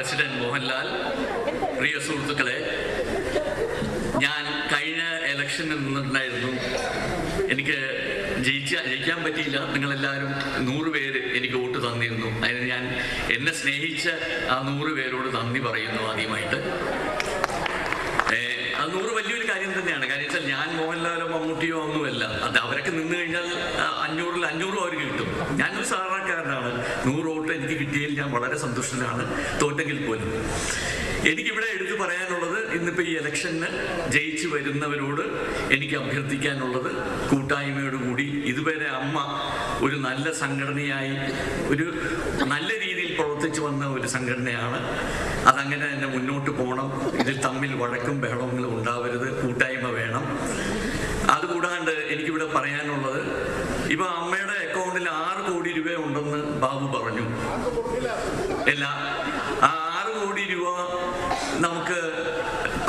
President Mohanlal, പ്രിയ സുഹൃത്തുക്കളെ, ഞാൻ കഴിഞ്ഞ ഇലക്ഷനിൽ നിന്നുണ്ടായിരുന്നു. എനിക്ക് ജയിക്കാൻ പറ്റിയില്ല. നിങ്ങളെല്ലാവരും 100 പേര് എനിക്ക് വോട്ട് തന്നിരുന്നു. അതിന് ഞാൻ എന്നെ സ്നേഹിച്ച ആ 100 പേരോട് നന്ദി പറയുന്നു ആദ്യമായിട്ട്. അത് 100 വലിയൊരു കാര്യം തന്നെയാണ്. കാര്യം വെച്ചാൽ ഞാൻ മോഹൻലാലോ മമ്മൂട്ടിയോ ഒന്നുമല്ല. അത് അവരൊക്കെ നിന്ന് കഴിഞ്ഞാൽ 500-ൽ 500 അവർക്ക് കിട്ടും. ഞാനൊരു സാധാരണക്കാരനാണ്. 100 വോട്ട് എനിക്ക് കിട്ടിയതിൽ ഞാൻ വളരെ സന്തുഷ്ടനാണ്, തോറ്റെങ്കിൽ പോലും. എനിക്കിവിടെ എടുത്തു പറയാനുള്ളത്, ഇന്നിപ്പോൾ ഈ ഇലക്ഷന് ജയിച്ചു വരുന്നവരോട് എനിക്ക് അഭ്യർത്ഥിക്കാനുള്ളത്, കൂട്ടായ്മയോടുകൂടി ഇതുവരെ അമ്മ ഒരു നല്ല സംഘടനയായി ഒരു നല്ല രീതിയിൽ പ്രവർത്തിച്ചു വന്ന ഒരു സംഘടനയാണ്. അതങ്ങനെ തന്നെ മുന്നോട്ട് പോകണം. ഇതിൽ തമ്മിൽ വഴക്കും ബഹളങ്ങളും ഉണ്ടാവരുത്. കൂട്ടായ്മ വേണം. അതുകൂടാണ്ട് എനിക്കിവിടെ പറയാനുള്ളത്, ഇപ്പൊ അമ്മയുടെ അക്കൗണ്ടിൽ 6 കോടി രൂപ ഉണ്ടെന്ന് ബാബു പറഞ്ഞു. ആ 6 കോടി രൂപ നമുക്ക്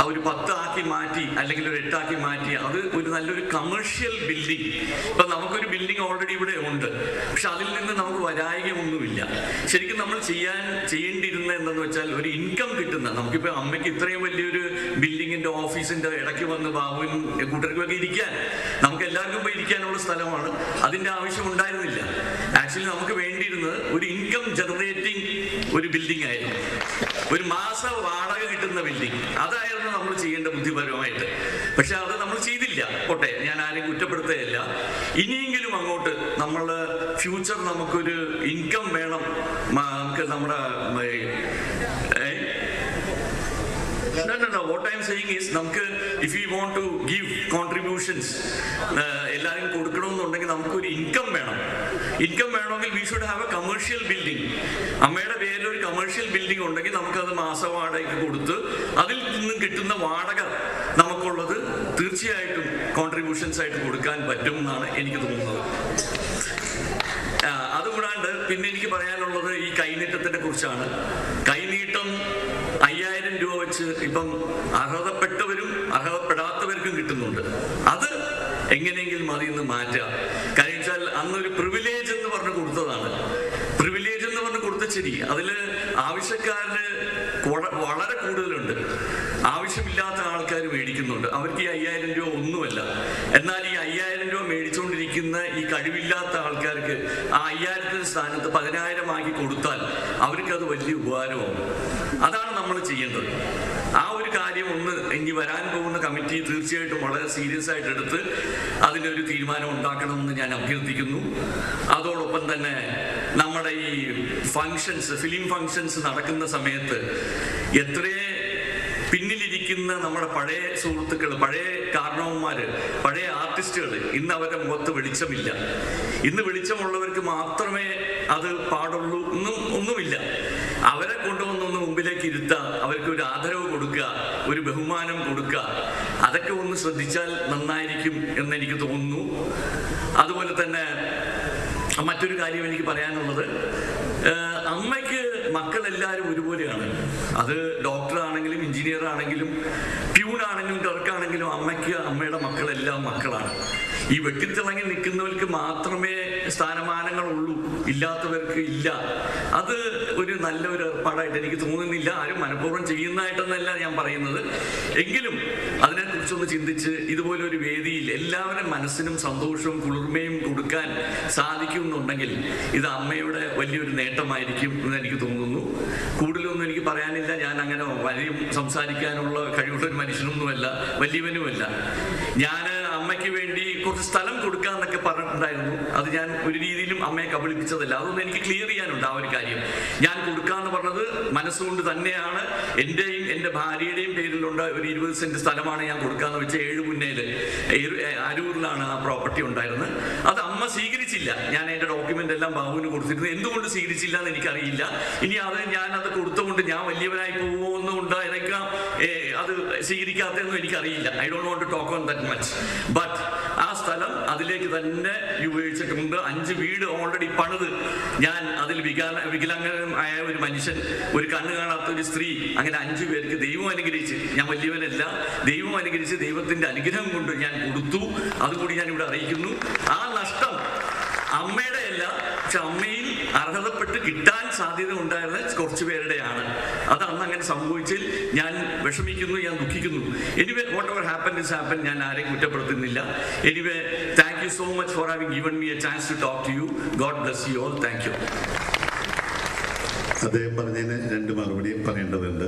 ഒരു 10 ആക്കി മാറ്റി, അല്ലെങ്കിൽ ഒരു 8 ആക്കി മാറ്റി, അത് ഒരു നല്ലൊരു കമേഴ്ഷ്യൽ ബിൽഡിംഗ്. ഇപ്പൊ നമുക്കൊരു ബിൽഡിംഗ് ഓൾറെഡി ഇവിടെ ഉണ്ട്. പക്ഷെ അതിൽ നിന്ന് നമുക്ക് വരായികയൊന്നുമില്ല. ശരിക്കും നമ്മൾ ചെയ്യേണ്ടിയിരുന്ന എന്തെന്ന് വെച്ചാൽ, ഒരു ഇൻകം കിട്ടുന്ന, നമുക്കിപ്പോ അമ്മയ്ക്ക് ഇത്രയും വലിയൊരു ബിൽഡിങ്ങിന്റെ ഓഫീസിന്റെ ഇടയ്ക്ക് വന്ന് ബാബുവിനും കൂട്ടർക്കും ഒക്കെ ഇരിക്കാൻ, നമുക്ക് എല്ലാവർക്കും പോയി ഇരിക്കാനുള്ള സ്ഥലമാണ്. അതിന്റെ ആവശ്യം ഉണ്ടായിരുന്നില്ല. ആക്ച്വലി നമുക്ക് വേണ്ടിയിരുന്നത് ഒരു ഇൻകം ജനറേറ്റിംഗ് ഒരു ബിൽഡിംഗ് ആയിരുന്നു, ഒരു മാസ വാടക കിട്ടുന്ന ബിൽഡിംഗ്. അതായിരുന്നു നമ്മൾ ചെയ്യേണ്ട ബുദ്ധിപരമായിട്ട്. പക്ഷെ അത് നമ്മൾ ചെയ്തില്ല. പോട്ടെ, ഞാൻ ആരെയും കുറ്റപ്പെടുത്തുകയല്ല. ഇനിയെങ്കിലും അങ്ങോട്ട് നമ്മള് ഫ്യൂച്ചർ നമുക്കൊരു ഇൻകം വേണം. നമുക്ക് നമ്മുടെ what I'm saying is, നമുക്ക് if we want to give contributions, എല്ലാവരും കൊടുക്കണമെന്നുണ്ടെങ്കിൽ നമുക്കൊരു ഇൻകം വേണം. ഇൻകം വേണമെങ്കിൽ we should have a commercial building. അമ്മയുടെ പേരിൽ ഒരു കമേഴ്ഷ്യൽ ബിൽഡിംഗ് ഉണ്ടെങ്കിൽ നമുക്കത് മാസവാടകയ്ക്ക് കൊടുത്ത് അതിൽ നിന്നും കിട്ടുന്ന വാടക നമുക്കുള്ളത് തീർച്ചയായിട്ടും കോൺട്രിബ്യൂഷൻസ് ആയിട്ട് കൊടുക്കാൻ പറ്റും എന്നാണ് എനിക്ക് തോന്നുന്നത്. അതുകൂടാണ്ട് പിന്നെ എനിക്ക് പറയാനുള്ളത് ഈ കൈനീട്ടത്തിനെ കുറിച്ചാണ്. കൈനീട്ടം 5000 രൂപ വെച്ച് ഇപ്പം അർഹതപ്പെട്ടവരും അർഹതപ്പെടാത്തവർക്കും കിട്ടുന്നുണ്ട്. അത് എങ്ങനെയെങ്കിലും മതി എന്ന് മാറ്റാം. കാര്യം വെച്ചാൽ അന്നൊരു പ്രിവിലേജ് എന്ന് പറഞ്ഞ് കൊടുത്തതാണ്. പ്രിവിലേജ് എന്ന് പറഞ്ഞ് കൊടുത്ത ശരി, അതില് ആവശ്യക്കാരില് വളരെ കൂടുതലുണ്ട്. ആവശ്യമില്ലാത്ത ആൾക്കാർ മേടിക്കുന്നുണ്ട്. അവർക്ക് ഈ 5000 രൂപ ഒന്നുമല്ല. എന്നാൽ ഈ 5000 രൂപ മേടിച്ചുകൊണ്ടിരിക്കുന്ന ഈ കഴിവില്ലാത്ത ആൾക്കാർക്ക് ആ 5000 സ്ഥാനത്ത് 10000 ആക്കി കൊടുത്താൽ അവർക്ക് അത് വലിയ ഉപകാരമാവും. അതാണ് നമ്മൾ ചെയ്യേണ്ടത്. ആ ഒരു കാര്യം ഒന്ന് ഇനി വരാൻ പോകുന്ന കമ്മിറ്റി തീർച്ചയായിട്ടും വളരെ സീരിയസ് ആയിട്ട് എടുത്ത് അതിനൊരു തീരുമാനം ഉണ്ടാക്കണമെന്ന് ഞാൻ അഭ്യർത്ഥിക്കുന്നു. അതോടൊപ്പം തന്നെ നമ്മുടെ ഈ ഫങ്ഷൻസ്, ഫിലിം ഫങ്ഷൻസ് നടക്കുന്ന സമയത്ത് എത്രയേ പിന്നിലിരിക്കുന്ന നമ്മുടെ പഴയ സുഹൃത്തുക്കൾ, പഴയ കാരണവന്മാര്, പഴയ ആർട്ടിസ്റ്റുകൾ, ഇന്ന് അവരുടെ മുഖത്ത് വെളിച്ചമില്ല. ഇന്ന് വെളിച്ചമുള്ളവർക്ക് മാത്രമേ അത് പാടുള്ളൂ ഒന്നുമില്ല. അവരെ കൊണ്ടുവന്നൊന്ന് മുമ്പിലേക്ക് ഇരുത്തുക, അവർക്ക് ഒരു ആദരവ് കൊടുക്കുക, ഒരു ബഹുമാനം കൊടുക്കുക. അതൊക്കെ ഒന്ന് ശ്രദ്ധിച്ചാൽ നന്നായിരിക്കും എന്നെനിക്ക് തോന്നുന്നു. അതുപോലെ തന്നെ മറ്റൊരു കാര്യം എനിക്ക് പറയാനുള്ളത്, അമ്മയ്ക്ക് മക്കളെല്ലാവരും ഒരുപോലെയാണ്. അത് ഡോക്ടറാണെങ്കിലും എഞ്ചിനീയർ ആണെങ്കിലും പ്യൂണാണെങ്കിലും ക്ലർക്കാണെങ്കിലും അമ്മയ്ക്ക് അമ്മയുടെ മക്കളെല്ലാം മക്കളാണ്. ഈ വെട്ടിത്തിളങ്ങി നിൽക്കുന്നവർക്ക് മാത്രമേ സ്ഥാനമാനങ്ങളുള്ളൂ, ഇല്ലാത്തവർക്ക് ഇല്ല. അത് ഒരു നല്ലൊരു ഏർപ്പാടായിട്ട് എനിക്ക് തോന്നുന്നില്ല. ആരും മനഃപൂർവ്വം ചെയ്യുന്നതായിട്ടെന്നല്ല ഞാൻ പറയുന്നത്. എങ്കിലും അതിനെക്കുറിച്ചൊന്ന് ചിന്തിച്ച് ഇതുപോലൊരു വേദിയിൽ എല്ലാവരുടെ മനസ്സിനും സന്തോഷവും കുളിർമയും കൊടുക്കാൻ സാധിക്കുന്നുണ്ടെങ്കിൽ ഇത് അമ്മയുടെ വലിയൊരു നേട്ടമായിരിക്കും എന്ന് എനിക്ക് തോന്നുന്നു. കൂടുതലൊന്നും എനിക്ക് പറയാനില്ല. ഞാൻ അങ്ങനെ വലിയ സംസാരിക്കാനുള്ള കഴിവുള്ള ഒരു മനുഷ്യനൊന്നുമല്ല, വലിയവനുമല്ല. ഞാൻ അമ്മയ്ക്ക് വേണ്ടി കുറച്ച് സ്ഥലം കൊടുക്കാന്നൊക്കെ പറഞ്ഞിട്ടുണ്ടായിരുന്നു. അത് ഞാൻ ഒരു രീതിയിലും അമ്മയെ കബളിപ്പിച്ചതല്ല. അതൊന്നും എനിക്ക് ക്ലിയർ ചെയ്യാനുണ്ട്. ആ ഒരു കാര്യം ഞാൻ കൊടുക്കാന്ന് പറഞ്ഞത് മനസ്സുകൊണ്ട് തന്നെയാണ്. എന്റെയും എന്റെ ഭാര്യയുടെയും പേരിലുള്ള ഒരു 20 സെന്റ് സ്ഥലമാണ് ഞാൻ കൊടുക്കാന്ന് വെച്ചാൽ 7 മുന്നേല് അരൂരിലാണ് ആ പ്രോപ്പർട്ടി ഉണ്ടായിരുന്നത്. അത് അമ്മ സ്വീകരിച്ചില്ല. ഞാൻ എന്റെ ഡോക്യുമെന്റ് എല്ലാം ബാബുവിന് കൊടുത്തിരുന്നു. എന്തുകൊണ്ട് സ്വീകരിച്ചില്ല എന്ന് എനിക്കറിയില്ല. ഇനി ഞാൻ അത് കൊടുത്തുകൊണ്ട് ഞാൻ വലിയവനായി പോകുന്നുണ്ട് എനിക്ക് അത് സ്വീകരിക്കാത്തതെന്നും എനിക്കറിയില്ല. I don't want to talk on that much. But ആ സ്ഥലം അതിലേക്ക് തന്നെ ഉപയോഗിച്ചിട്ടുണ്ട്. 5 വീട് ഓൾറെഡി പണിത് ഞാൻ അതിൽ വികലാംഗനായ ഒരു മനുഷ്യൻ, ഒരു കണ്ണ് കാണാത്ത ഒരു സ്ത്രീ, അങ്ങനെ 5 പേർക്ക് ദൈവം അനുഗ്രഹിച്ച്, ഞാൻ വലിയവനല്ല, ദൈവം അനുഗ്രഹിച്ച് ദൈവത്തിന്റെ അനുഗ്രഹം കൊണ്ട് ഞാൻ കൊടുത്തു. അതുകൂടി ഞാൻ ഇവിടെ അറിയിക്കുന്നു. ആ നഷ്ടം അമ്മയുടെ അല്ല, പക്ഷെ അമ്മയിൽ അർഹതപ്പെട്ട് കിട്ടാൻ സാധ്യത ഉണ്ടായിരുന്ന കുറച്ചു പേരുടെയാണ്. അത് അന്ന് അങ്ങനെ സംഭവിച്ചതിൽ ഞാൻ വിഷമിക്കുന്നു, ഞാൻ ദുഃഖിക്കുന്നു. Anyway whatever happen is happen. ഞാൻ ആരെയും കുറ്റപ്പെടുത്തുന്നില്ല. Anyway thank you so much for having given me a chance to talk to you. God bless you all. Thank you. അദ്ദേഹം പറഞ്ഞതിന് 2 മറുപടി പറയേണ്ടതുണ്ട്.